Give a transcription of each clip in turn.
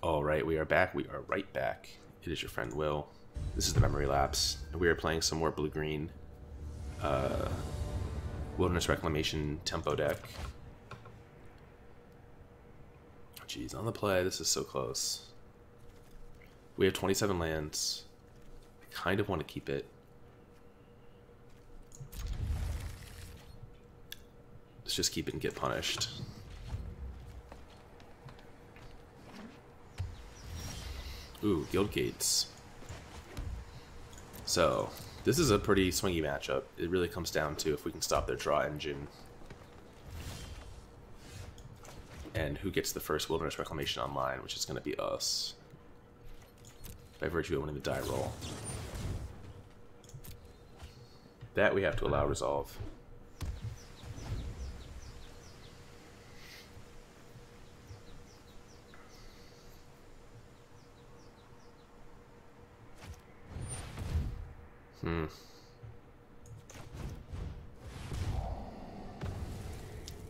Alright, we are back. We are right back. It is your friend Will. This is the Memory Lapse. We are playing some more blue-green Wilderness Reclamation tempo deck. Jeez, on the play, this is so close. We have 27 lands. I kind of want to keep it. Let's just keep it and get punished. Ooh, Guild Gates. So, this is a pretty swingy matchup. It really comes down to if we can stop their draw engine. And who gets the first Wilderness Reclamation online, which is going to be us. By virtue of winning the die roll. That we have to allow resolve.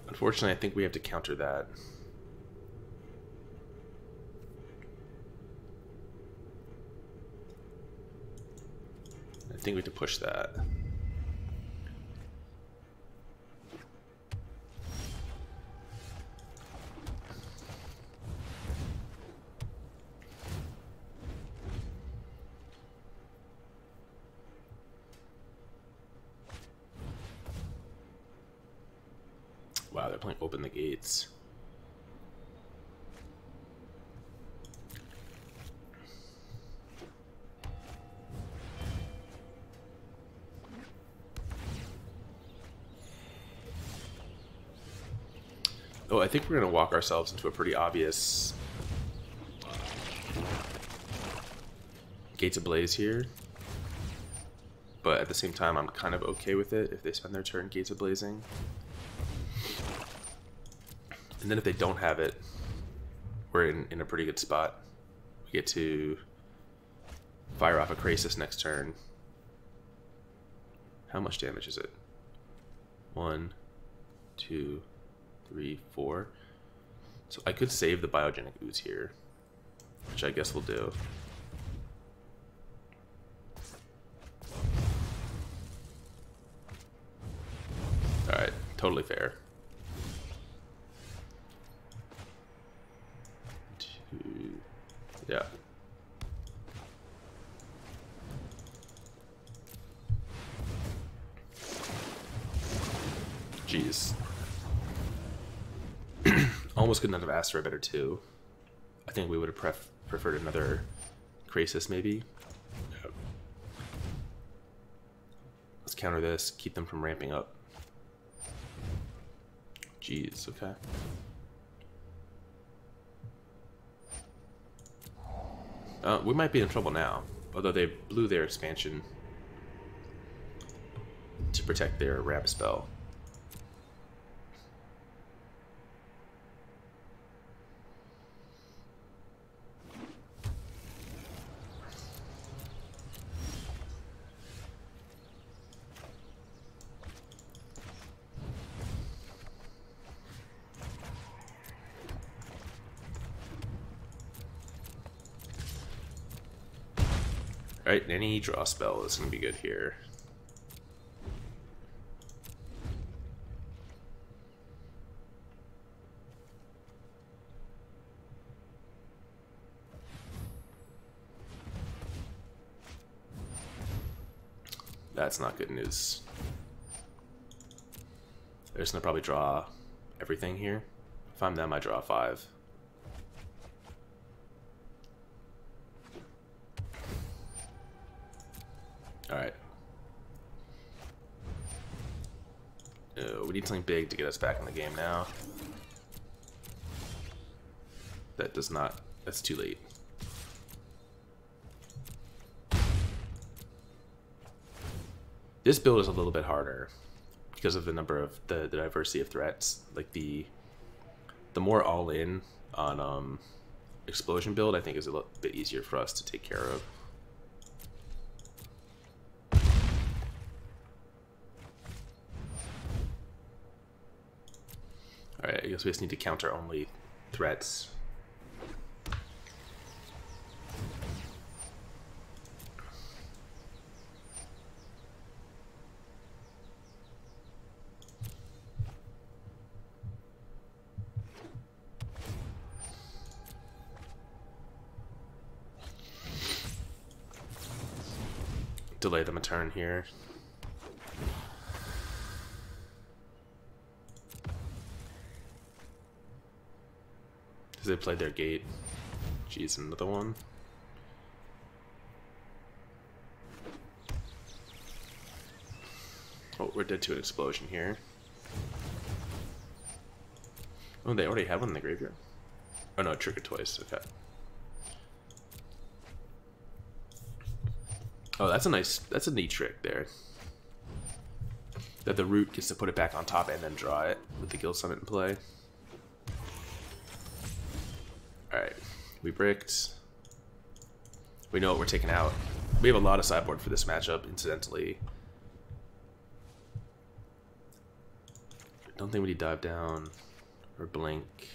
Unfortunately, I think we have to counter that. I think we have to push that. Wow, they're playing Open the Gates. Oh, I think we're going to walk ourselves into a pretty obvious Gates Ablaze here. But at the same time, I'm kind of okay with it if they spend their turn Gates Ablazing. And then if they don't have it, we're in a pretty good spot. We get to fire off a Krasis next turn. How much damage is it? 1, 2, 3, 4. So I could save the Biogenic Ooze here, which I guess we'll do. Alright, totally fair. Yeah. Jeez. Almost couldn't have asked for a better 2. I think we would have preferred another Krasis, maybe. Yep. Let's counter this, keep them from ramping up. Jeez, okay. We might be in trouble now, although they blew their expansion to protect their ramp spell. Alright, any draw spell is going to be good here. That's not good news. They're just going to probably draw everything here. If I'm them, I draw 5. Alright. We need something big to get us back in the game now. That does not... That's too late. This build is a little bit harder because of the number of... the diversity of threats. Like the more all-in on Explosion build, I think is a little bit easier for us to take care of. Alright, I guess we just need to counter only threats. delay them a turn here. Because they played their gate. Jeez, another one. Oh, we're dead to an explosion here. Oh, they already have one in the graveyard. Oh no, trigger twice. Okay. Oh, that's a neat trick there. That the root gets to put it back on top and then draw it with the Guild Summit in play. Alright, we bricked. We know what we're taking out. We have a lot of sideboard for this matchup, incidentally. Don't think we need dive down or blink.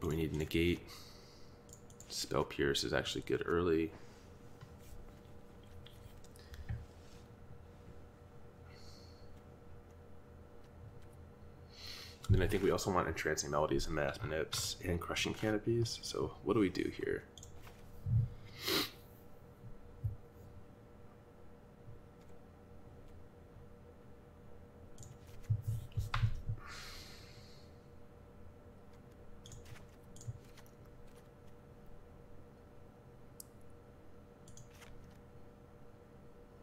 But we need negate. Spell Pierce is actually good early. And then I think we also want Entrancing Melodies and Mass Manips and Crushing Canopies. So what do we do here?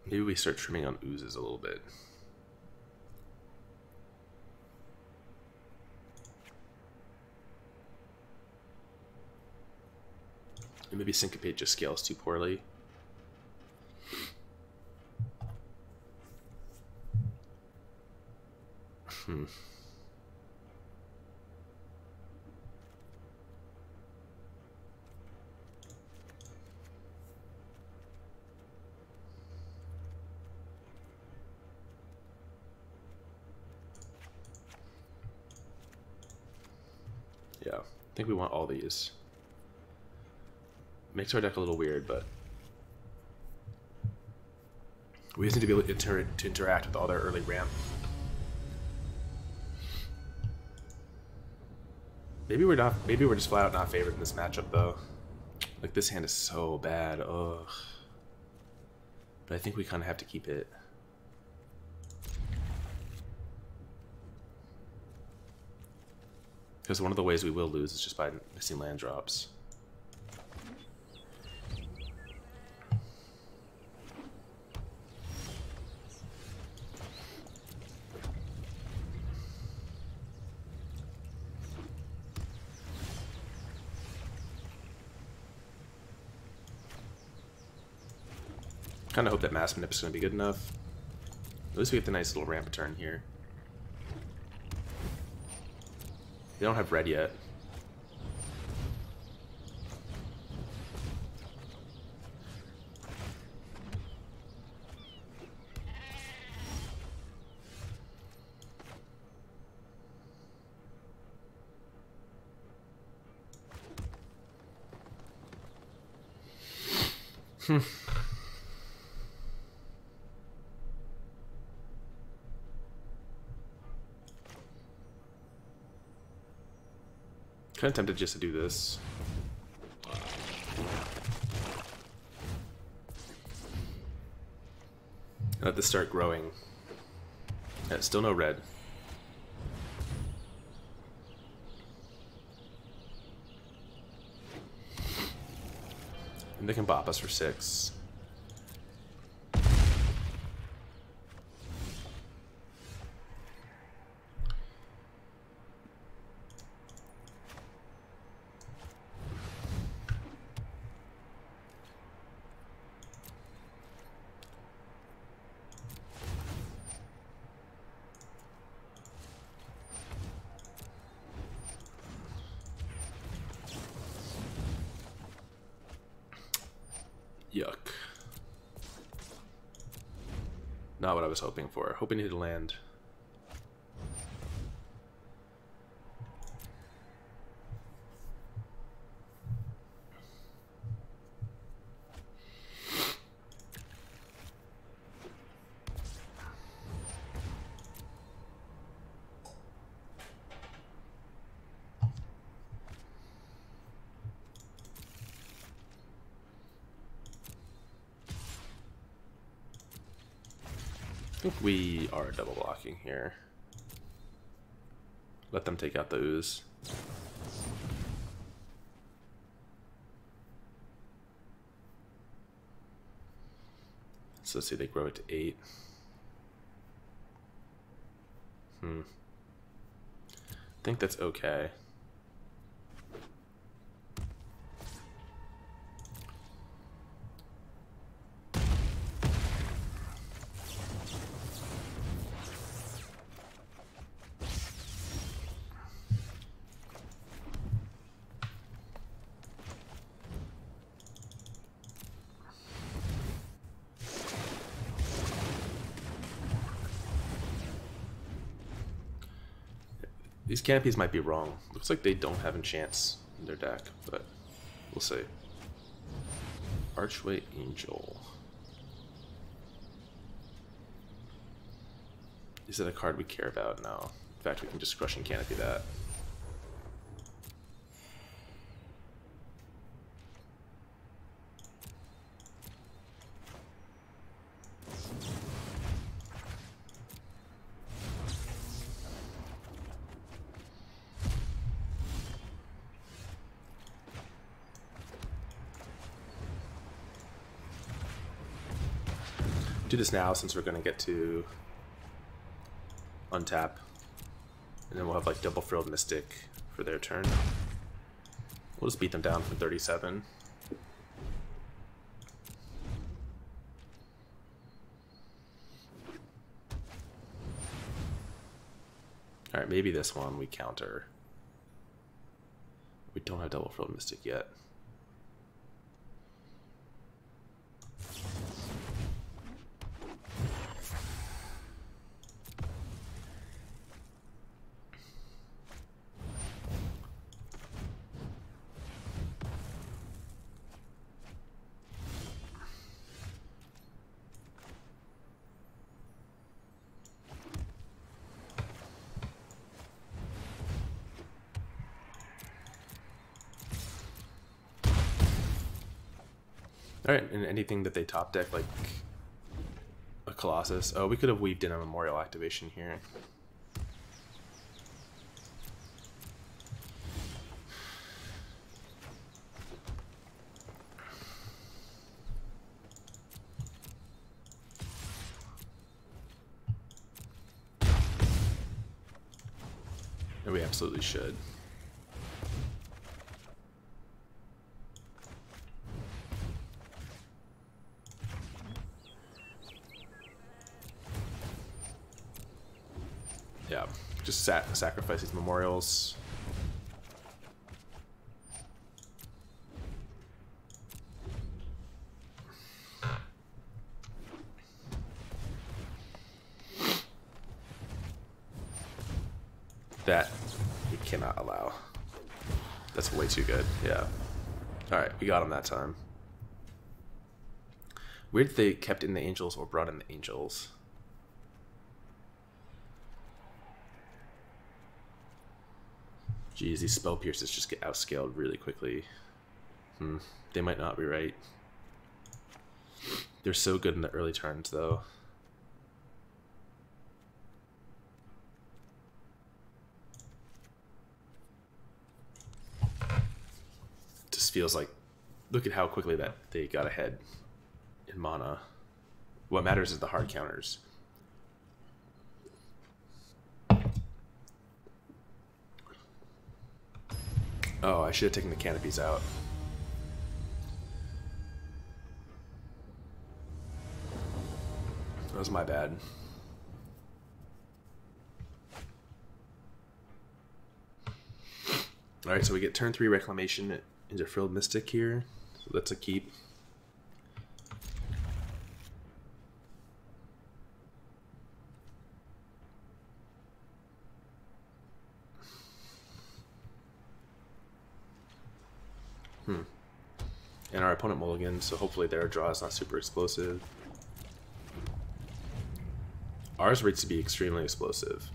Maybe we start trimming on oozes a little bit. And maybe Syncopate just scales too poorly. Yeah, I think we want all these. Makes our deck a little weird, but we just need to be able to interact with all their early ramp. Maybe we're not. Maybe we're just flat out not favored in this matchup, though. Like, this hand is so bad. Ugh. But I think we kind of have to keep it. Because one of the ways we will lose is just by missing land drops. Kind of hope that Mass Manip is going to be good enough. At least we get the nice little ramp turn here. They don't have red yet. Kind of tempted just to do this. Let this start growing. Yeah, still no red. And they can bop us for 6. Yuck. Not what I was hoping for. Hoping to land. think we are double blocking here. Let them take out the ooze. So let's see, they grow it to 8. I think that's okay. These canopies might be wrong. Looks like they don't have enchants in their deck, but we'll see. Archway Angel. Is it a card we care about? No. In fact, we can just Crushing Canopy that. Do this now since we're going to get to untap, and then we'll have like double Frilled Mystic for their turn. We'll just beat them down from 37. Alright, maybe this one we counter. We don't have double Frilled Mystic yet. Alright, and anything that they top deck, like a Colossus. Oh, we could have weaved in a Memorial activation here. And we absolutely should. Yeah, just sacrifice these memorials. That we cannot allow. That's way too good. Yeah. Alright, we got him that time. Weird that they kept in the angels or brought in the angels. Jeez, these spell pierces just get outscaled really quickly. They might not be right. They're so good in the early turns, though. Just feels like, look at how quickly that they got ahead in mana. What matters is the hard counters. Oh, I should have taken the canopies out. That was my bad. Alright, so we get turn 3 Reclamation into Frilled Mystic here. So that's a keep. And our opponent mulligans, so hopefully their draw is not super explosive. Ours rates to be extremely explosive.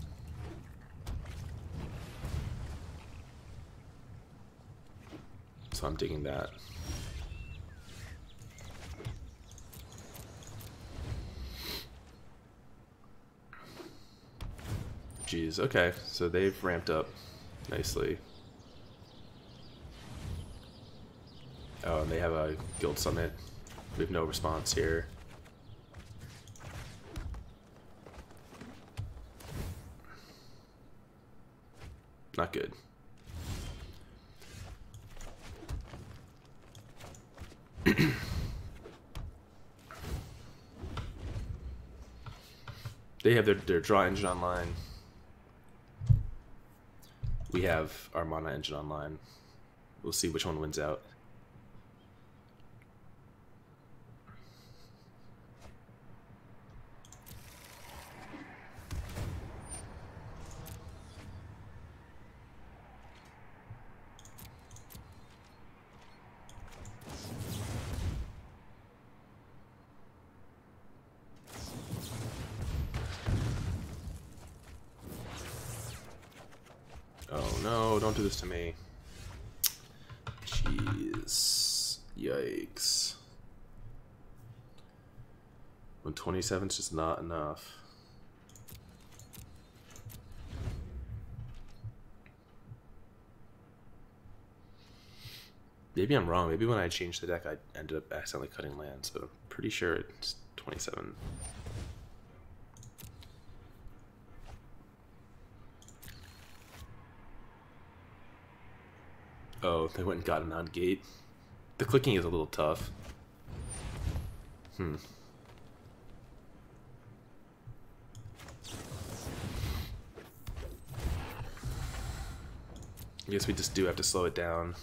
So I'm digging that. Jeez, okay, so they've ramped up nicely. Oh, and they have a guild summit. We have no response here. Not good. They have their draw engine online. We have our mana engine online. We'll see which one wins out. Oh no, don't do this to me. Jeez. Yikes. 127 is just not enough. Maybe I'm wrong. Maybe when I changed the deck, I ended up accidentally cutting lands, but I'm pretty sure it's 27. Oh, they went and got an on-gate. The clicking is a little tough. I guess we just do have to slow it down.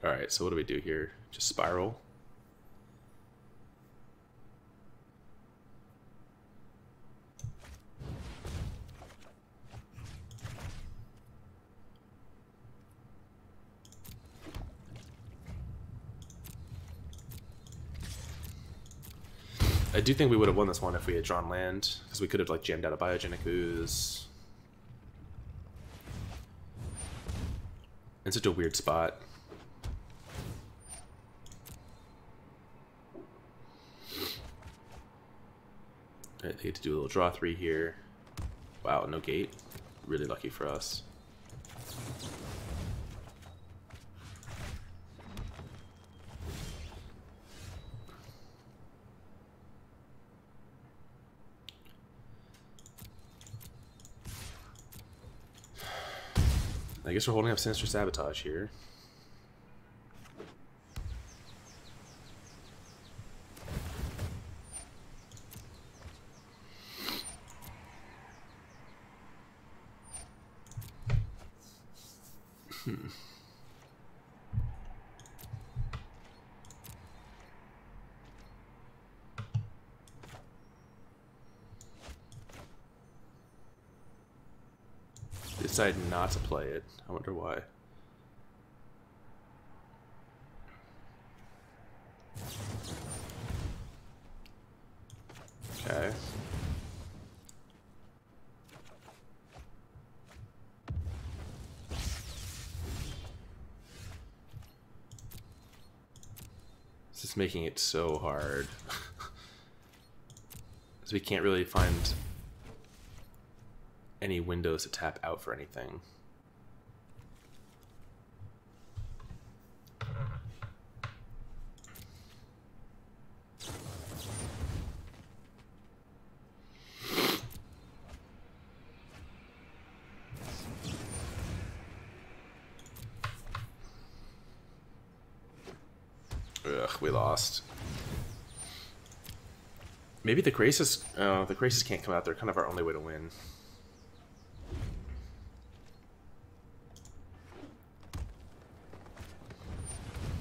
Alright, so what do we do here? Just spiral? I do think we would have won this one if we had drawn land, because we could have like jammed out a Biogenic Ooze. In such a weird spot. Alright, they get to do a little draw 3 here. Wow, no gate. Really lucky for us. I guess we're holding up Sinister Sabotage here. Decided not to play it. I wonder why. Okay. This is making it so hard. So we can't really find any windows to tap out for anything. Ugh, we lost. Maybe the Krasis can't come out. They're kind of our only way to win.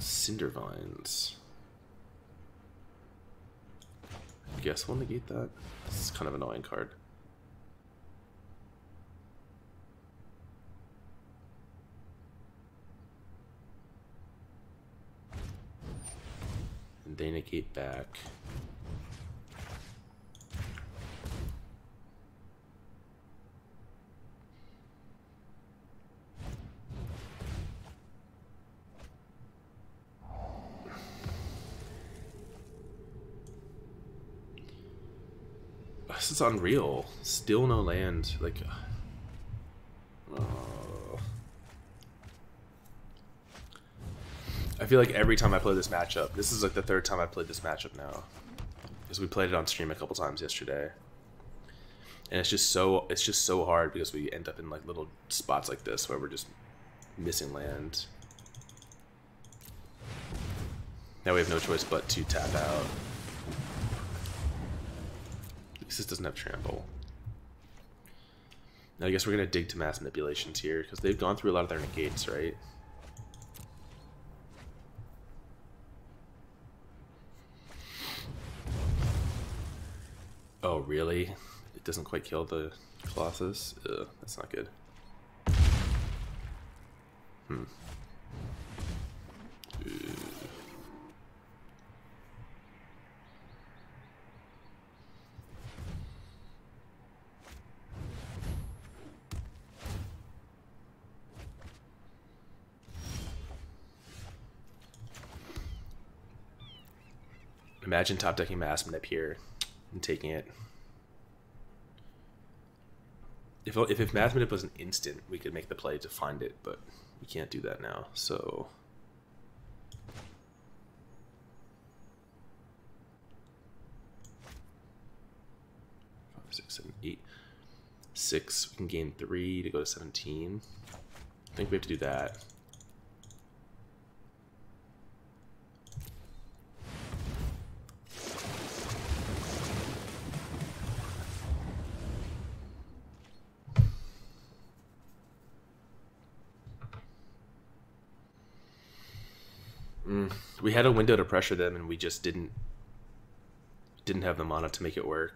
Cinder Vines. I guess we'll negate that. This is kind of an annoying card. And they negate back. This is unreal. Still no land. Like, I feel like every time I play this matchup, this is like the third time I played this matchup now, because we played it on stream a couple times yesterday, and it's just so hard because we end up in like little spots like this where we're just missing land. Now we have no choice but to tap out. At least this doesn't have trample. Now I guess we're gonna dig to mass manipulations here because they've gone through a lot of their negates, right? Oh, really? It doesn't quite kill the Colossus? Ugh, that's not good. Imagine top decking mass manip here and taking it. If mass manip was an instant, we could make the play to find it, but we can't do that now. So 5, 6, 7, 8, 6. We can gain 3 to go to 17. I think we have to do that. We had a window to pressure them, and we just didn't have the mana to make it work.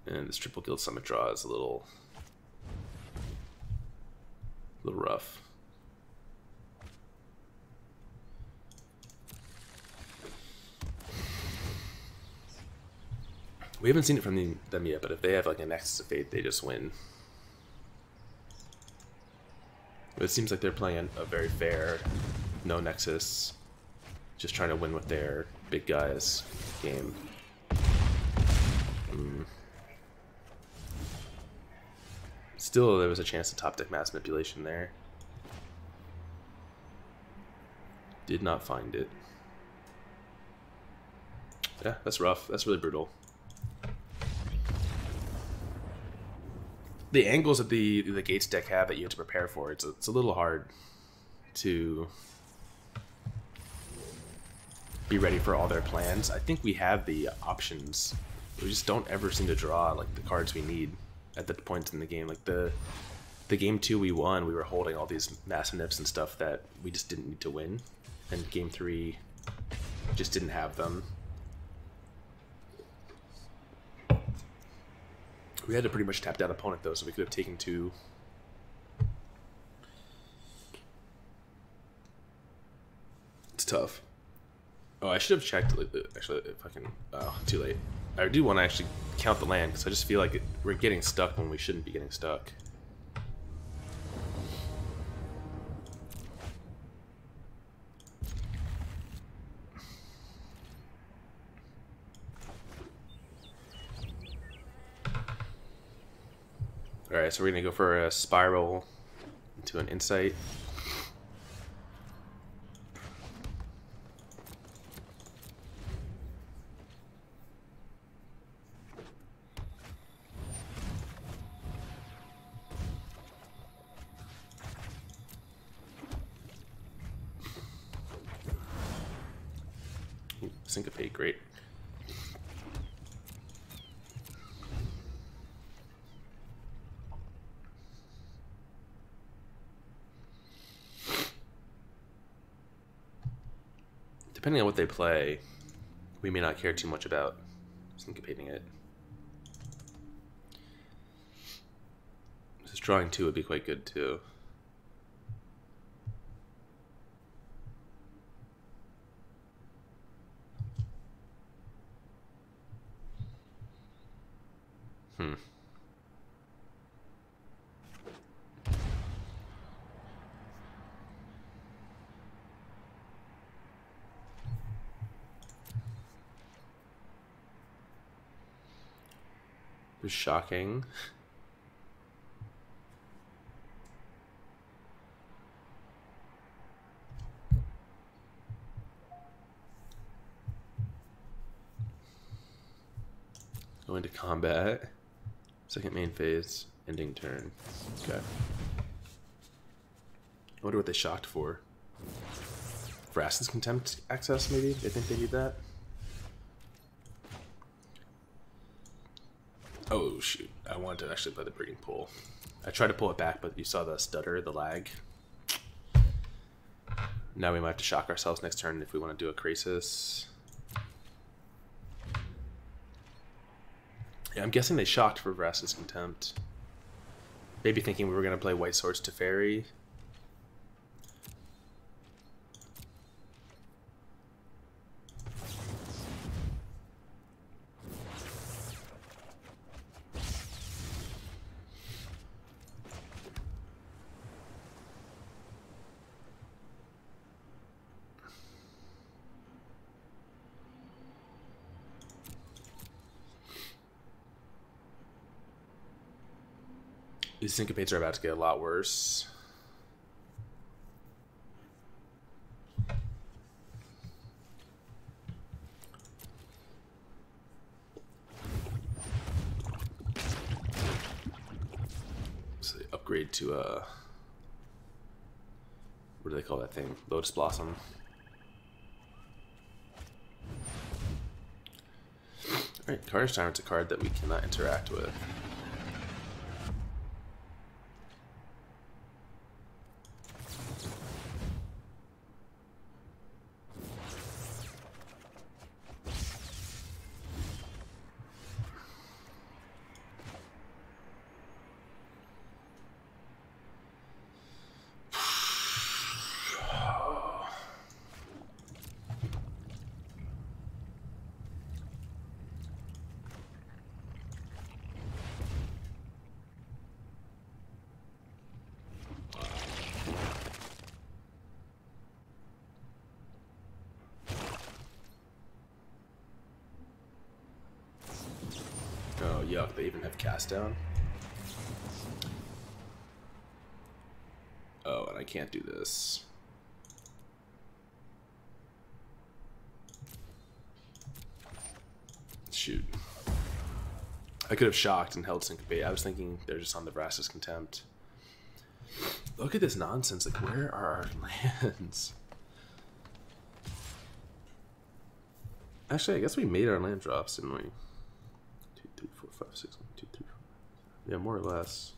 And this triple guild summit draw is a little rough. We haven't seen it from them yet, but if they have like a Nexus of Fate, they just win. But it seems like they're playing a very fair, no Nexus, just trying to win with their big guys game. Still, there was a chance to top deck mass manipulation there. Did not find it. Yeah, that's rough. That's really brutal. The angles that the Gates deck have that you have to prepare for, it's a little hard to be ready for all their plans. I think we have the options. We just don't ever seem to draw like the cards we need at the points in the game. Like the game 2 we won, we were holding all these mass nips and stuff that we just didn't need to win. And game 3 just didn't have them. We had to pretty much tap down opponent though, so we could have taken 2. It's tough. Oh, I should have checked. Actually, if I can. Oh, too late. I do want to actually count the land because I just feel like we're getting stuck when we shouldn't be getting stuck. Alright, so we're going to go for a spiral into an insight. Ooh, Syncopate, great. Depending on what they play, we may not care too much about syncopating it. Just drawing 2 would be quite good too. was shocking. Go into combat. Second main phase. Ending turn. Okay. I wonder what they shocked for. Vraska's Contempt access, maybe? They think they need that? Oh, shoot. I wanted to actually play the Breeding Pool. I tried to pull it back, but you saw the stutter, the lag. Now we might have to shock ourselves next turn if we want to do a Krasis. Yeah, I'm guessing they shocked for Vraska's Contempt. Maybe thinking we were going to play White Swords to Fairy. These Syncopates are about to get a lot worse. So they upgrade to what do they call that thing? Lotus Blossom. Alright, Carnage Tyrant's a card that we cannot interact with. Oh, yuck, they even have cast down. Oh, and I can't do this. Shoot. I could have shocked and held Syncopate. I was thinking they're just on the Vraska's Contempt. Look at this nonsense. Like, where are our lands? Actually, I guess we made our land drops, didn't we? 2, 3, 4, 5, 6, 1, 2, 3, 4. Yeah, more or less.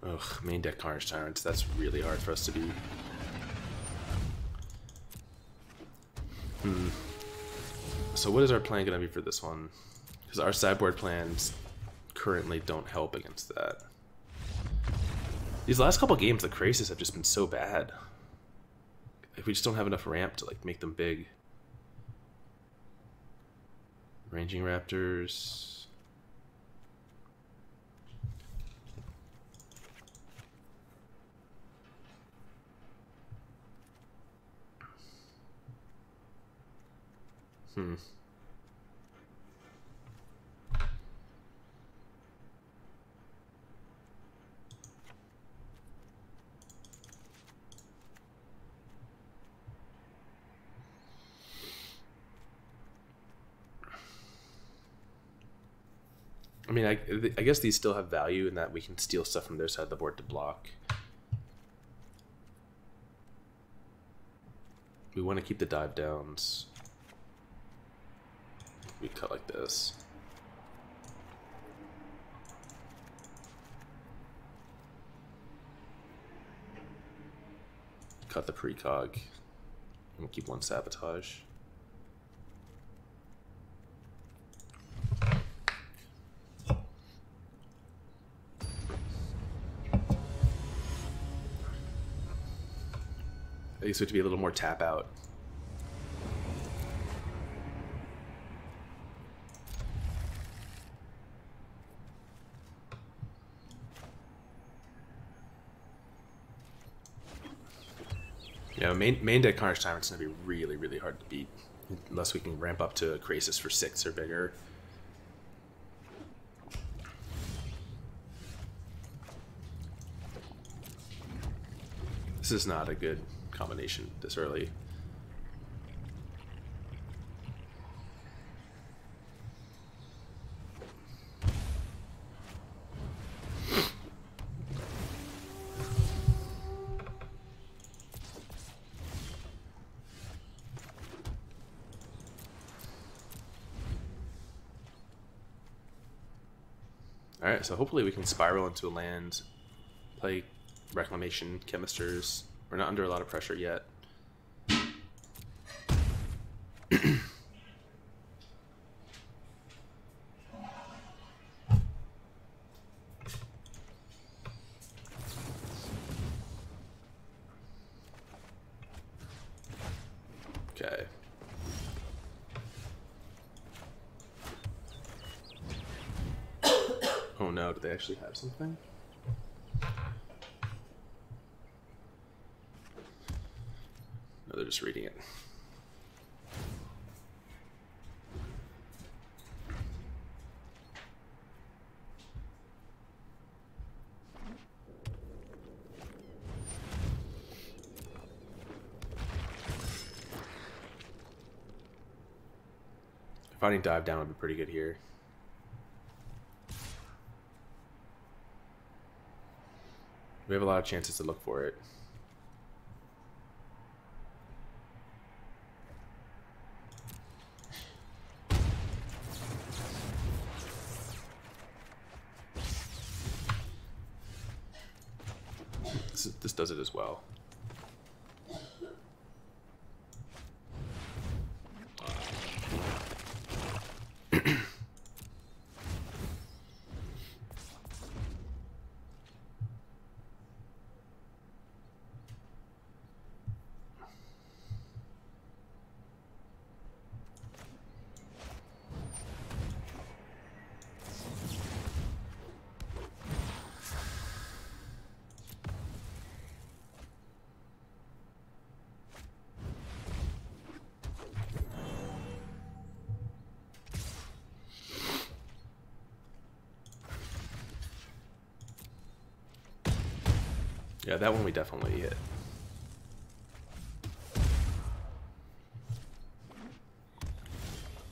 Ugh, main deck Carnage Tyrants. That's really hard for us to beat. So what is our plan going to be for this one? Because our sideboard plans currently don't help against that. These last couple games, the Krasis have just been so bad. If we just don't have enough ramp to like make them big. Ranging Raptors. I mean, I guess these still have value in that we can steal stuff from their side of the board to block. We want to keep the dive downs. We cut like this. Cut the precog. And we'll keep one sabotage. I guess we have to be a little more tap out. Yeah, main deck Carnage Tyrant's gonna be really, really hard to beat. Unless we can ramp up to a Krasis for 6 or bigger. This is not a good combination this early. Alright, so hopefully we can spiral into a land, play Reclamation, Chemisters. We're not under a lot of pressure yet. Okay. Oh no, do they actually have something? No, they're just reading it. Finding dive down would be pretty good here. We have a lot of chances to look for it. This does it as well. Yeah, that one we definitely hit.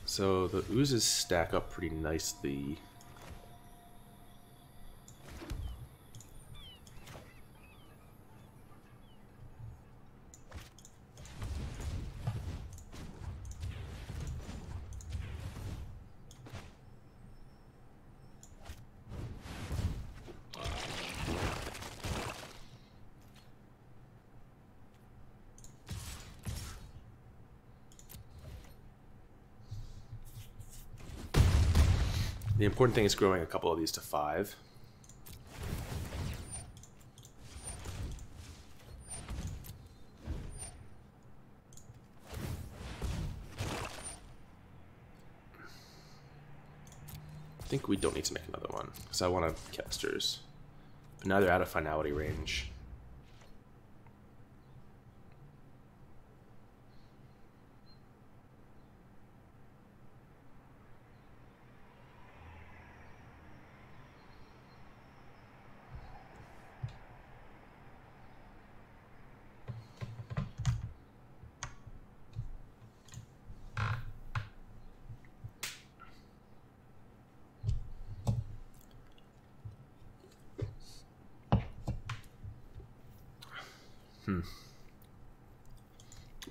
So the oozes stack up pretty nicely. The important thing is growing a couple of these to 5. I think we don't need to make another one, because I want to Chemisters. But now they're out of finality range.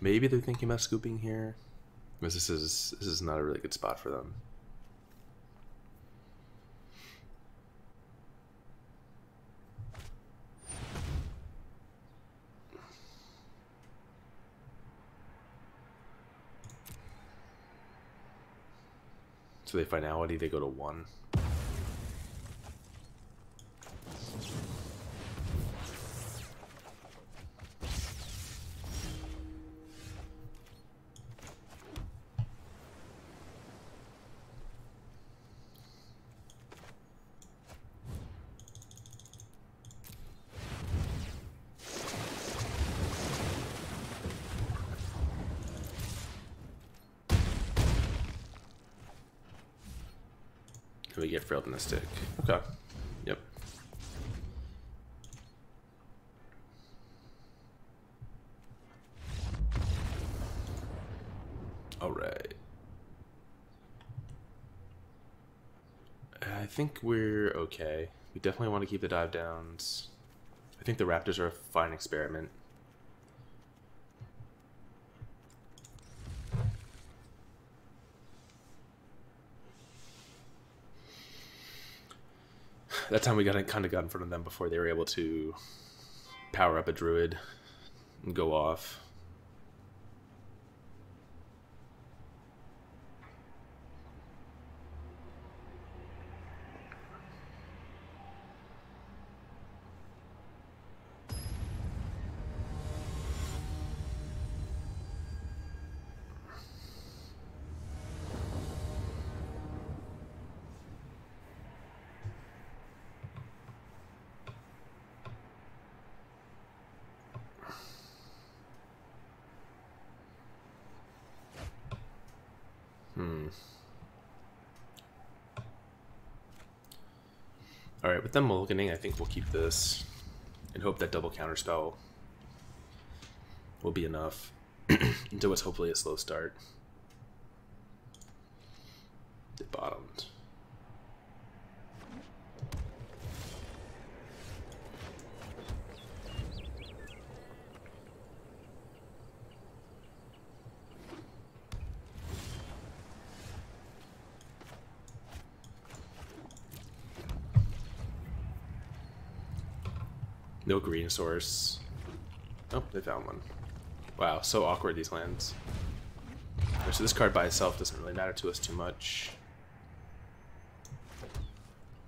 Maybe they're thinking about scooping here, because this is not a really good spot for them. So they finality, they go to 1. And we get Frilled Mystic. Okay. Yep. Alright. I think we're okay. We definitely want to keep the dive downs. I think the Raptors are a fine experiment. That time we kind of got in front of them before they were able to power up a druid and go off. Alright, with them mulliganing, I think we'll keep this and hope that double counterspell will be enough until it's hopefully a slow start. They bottomed. No green source. Oh, they found one. Wow, so awkward, these lands. So this card by itself doesn't really matter to us too much.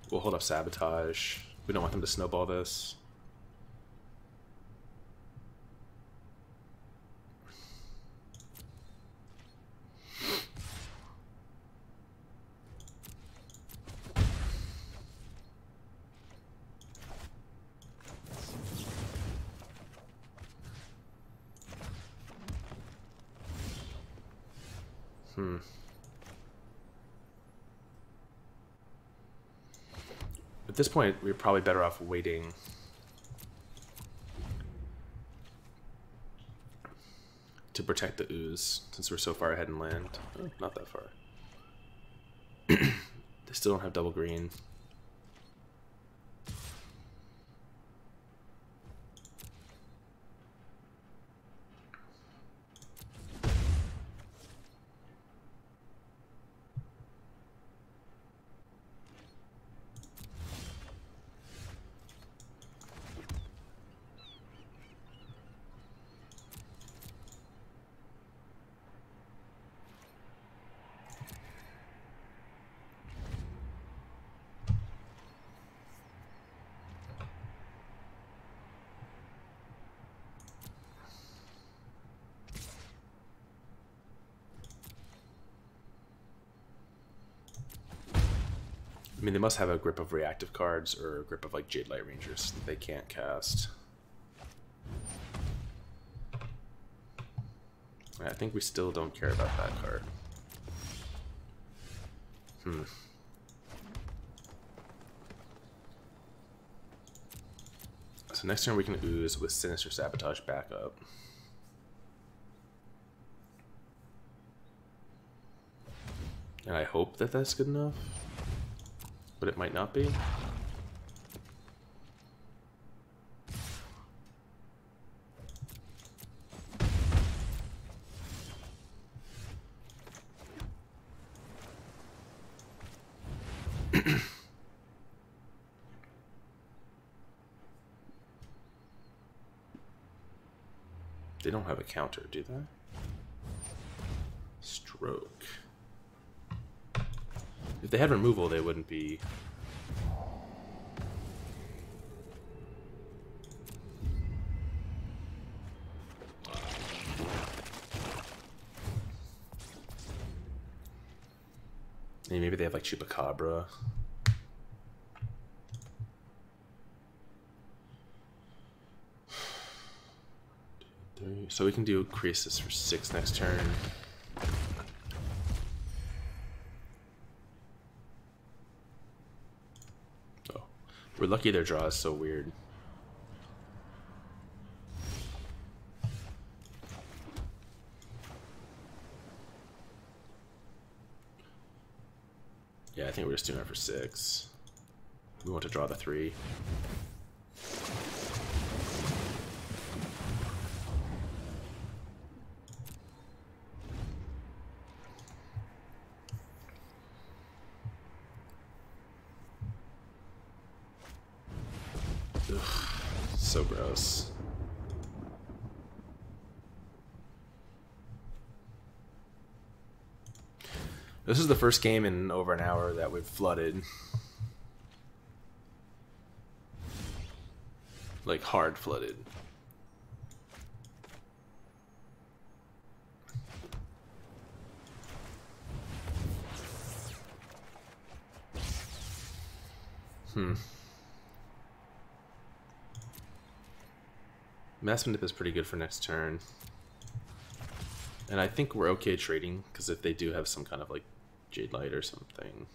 We'll hold up Sabotage. We don't want them to snowball this. At this point, we're probably better off waiting to protect the ooze, since we're so far ahead in land. Oh, not that far. They still don't have double green. I mean, they must have a grip of reactive cards or a grip of like Jade Light Rangers that they can't cast. I think we still don't care about that card. So next turn we can ooze with Sinister Sabotage backup. And I hope that that's good enough, but it might not be. They don't have a counter, do they? Stroke. If they had removal, they wouldn't be... Maybe they have like Chupacabra. So we can do Krasis for 6 next turn. We're lucky their draw is so weird. Yeah, I think we're just doing it for 6. We want to draw the 3. Ugh, so gross. This is the first game in over an hour that we've flooded. Like, hard flooded. Mass Manip is pretty good for next turn. And I think we're okay trading, because if they do have some kind of, like, Jade Light or something.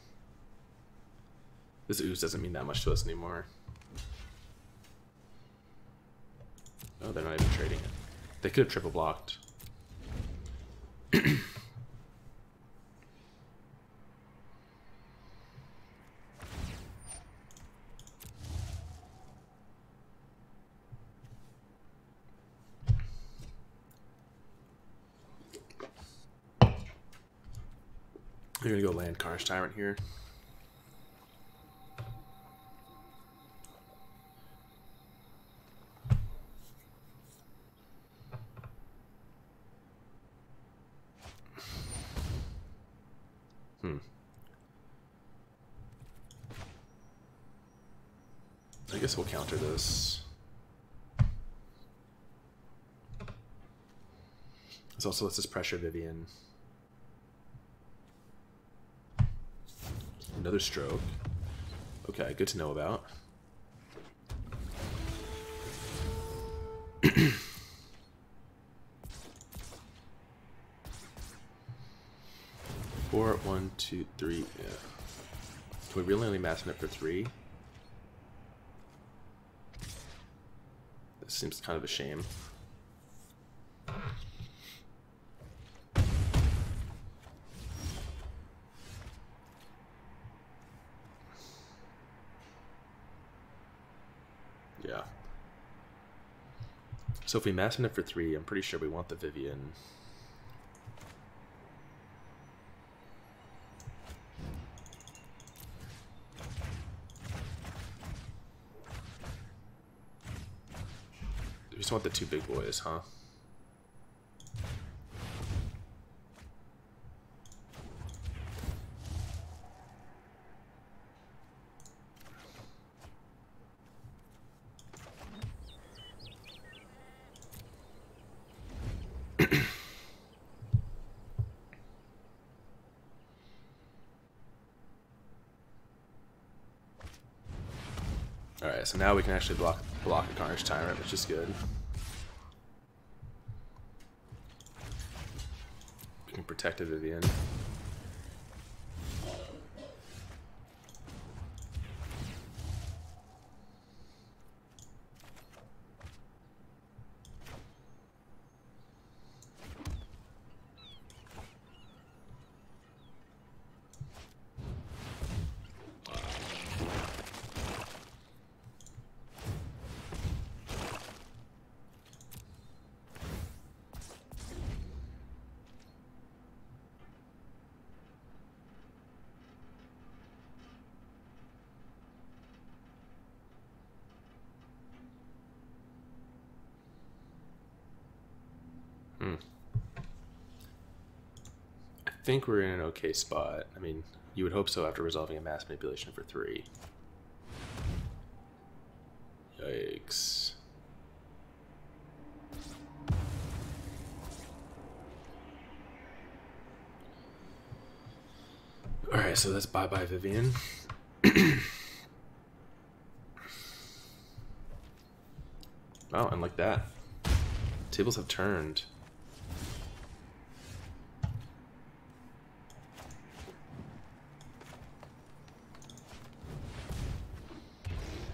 This ooze doesn't mean that much to us anymore. Oh, they're not even trading it. They could have triple blocked. You're gonna go land Carnage Tyrant here. I guess we'll counter this. This also lets us pressure Vivian. Another stroke. Okay, good to know about. Four, 1, 2, 3. Yeah. Can we really only mass it for 3? This seems kind of a shame. Yeah. So if we mass it for 3, I'm pretty sure we want the Vivian. We just want the 2 big boys, huh? Alright, so now we can actually block a Carnage Tyrant, which is good. We can protect a Vivian. I think we're in an okay spot. I mean, you would hope so after resolving a mass manipulation for 3. Yikes. Alright, so that's bye-bye Vivian. Oh, and like that. Tables have turned.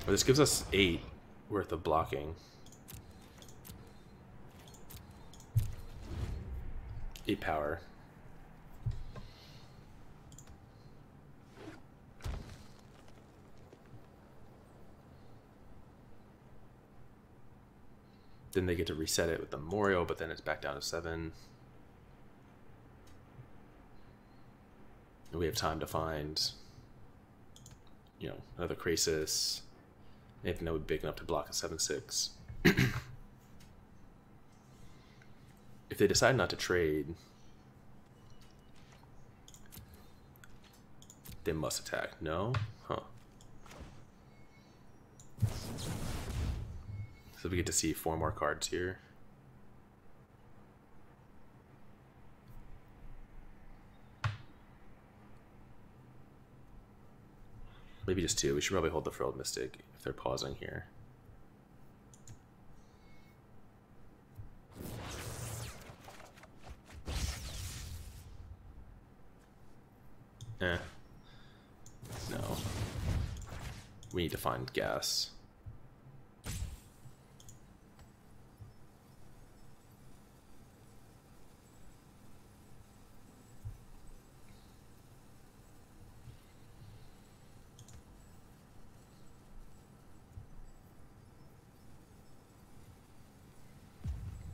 Well, this gives us 8 worth of blocking. 8 power. Then they get to reset it with the Memorial, but then it's back down to 7. And we have time to find, you know, another Krasis. Anything that would be big enough to block a 7/6. If they decide not to trade, they must attack. No? Huh. So we get to see 4 more cards here. Maybe just 2. We should probably hold the Frilled Mystic if they're pausing here. No. We need to find gas.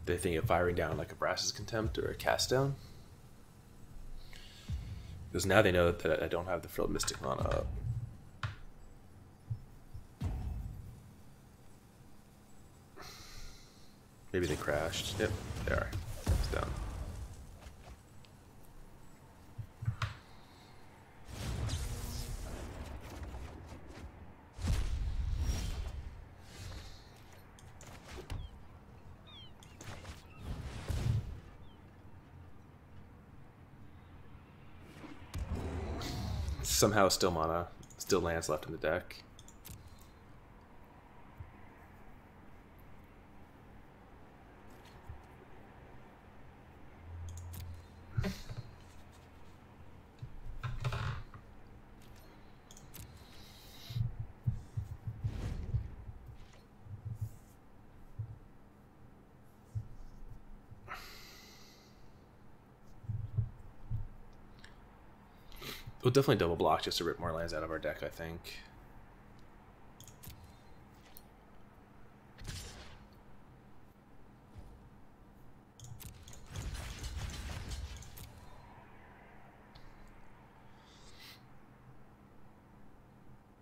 They think of firing down like a Brass's Contempt or a Cast Down. Because now they know that I don't have the Frilled Mystic mana up. Maybe they crashed. Yep, they are. It's down. Somehow still mana, still lands left in the deck. We'll definitely double block just to rip more lands out of our deck, I think.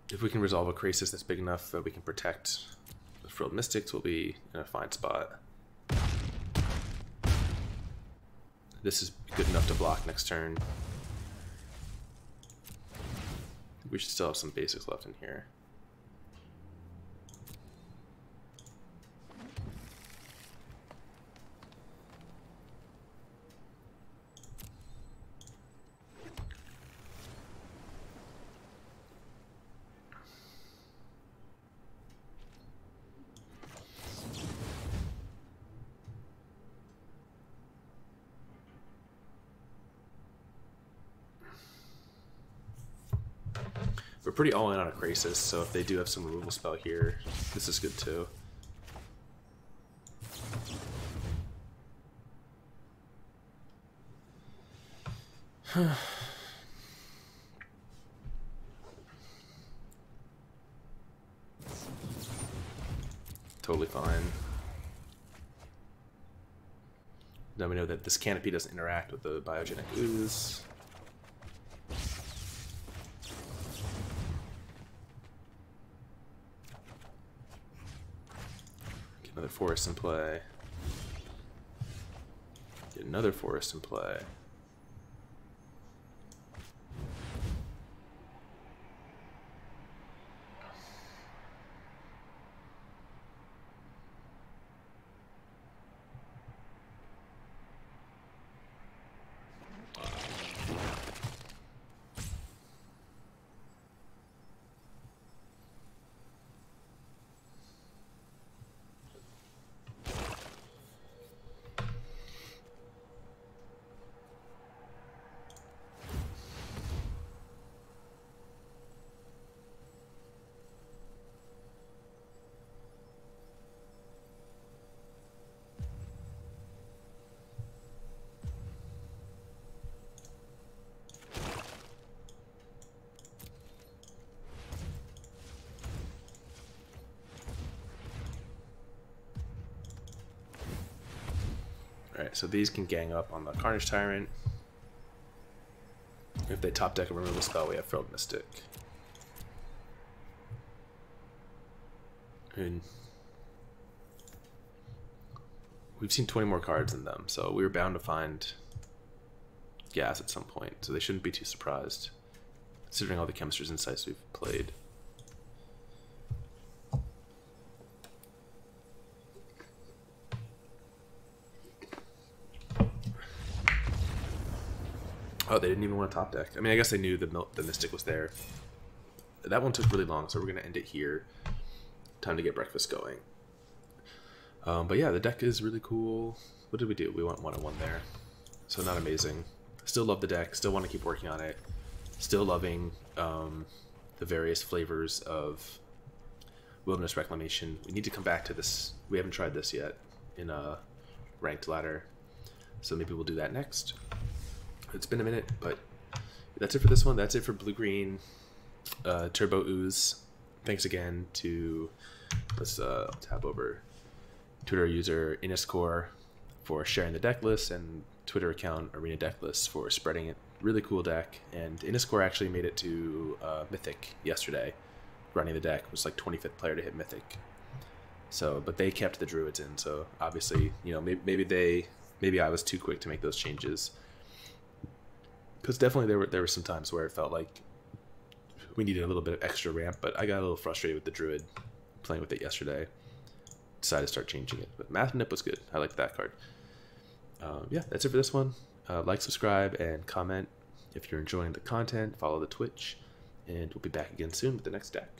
If we can resolve a Krasis that's big enough that we can protect the Frilled Mystics, we'll be in a fine spot. This is good enough to block next turn. We should still have some basics left in here. We're pretty all in on a Krasis, so if they do have some removal spell here, this is good too. Totally fine. Now we know that this canopy doesn't interact with the Biogenic Ooze. Get another forest in play. Get another forest in play. Alright, so these can gang up on the Carnage Tyrant. If they top deck and remove a spell, we have Frilled Mystic. And we've seen 20 more cards in them, so we were bound to find gas at some point, so they shouldn't be too surprised, considering all the Chemister's Insights we've played. Oh, they didn't even want to top deck. I mean, I guess they knew the Mystic was there. That one took really long, so we're going to end it here. Time to get breakfast going. But yeah, the deck is really cool. What did we do? We went 1-1 there. So not amazing. Still love the deck. Still want to keep working on it. Still loving the various flavors of Wilderness Reclamation. We need to come back to this. We haven't tried this yet in a ranked ladder. So maybe we'll do that next. It's been a minute, but that's it for this one. That's it for Blue-Green Turbo Ooze. Thanks again to, let's tab over, Twitter user Iniscore for sharing the deck list, and Twitter account Arena Deck List for spreading it. Really cool deck, and Iniscore actually made it to Mythic yesterday. Running the deck was like 25th player to hit Mythic. So, but they kept the Druids in, so obviously, you know, maybe I was too quick to make those changes. Because definitely there were some times where it felt like we needed a little bit of extra ramp, but I got a little frustrated with the Druid playing with it yesterday. Decided to start changing it, but Math Nip was good. I liked that card. Yeah, that's it for this one. Like, subscribe, and comment if you're enjoying the content. Follow the Twitch, and we'll be back again soon with the next deck.